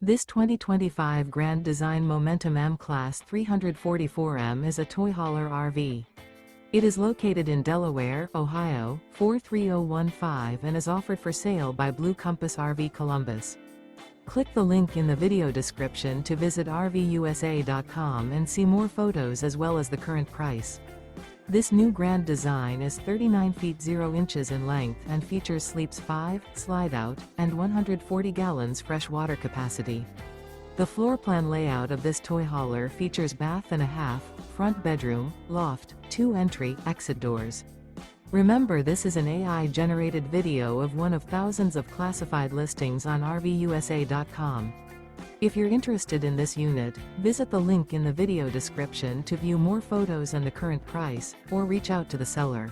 This 2025 Grand Design Momentum M-Class 344M is a toy hauler RV. It is located in Delaware, Ohio, 43015 and is offered for sale by Blue Compass RV Columbus. Click the link in the video description to visit RVUSA.com and see more photos as well as the current price. This new Grand Design is 39 feet 0 inches in length and features sleeps 5, slide-out, and 140 gallons fresh water capacity. The floor plan layout of this toy hauler features bath and a half, front bedroom, loft, 2 entry/exit doors. Remember, this is an AI-generated video of one of thousands of classified listings on RVUSA.com. If you're interested in this unit, visit the link in the video description to view more photos and the current price, or reach out to the seller.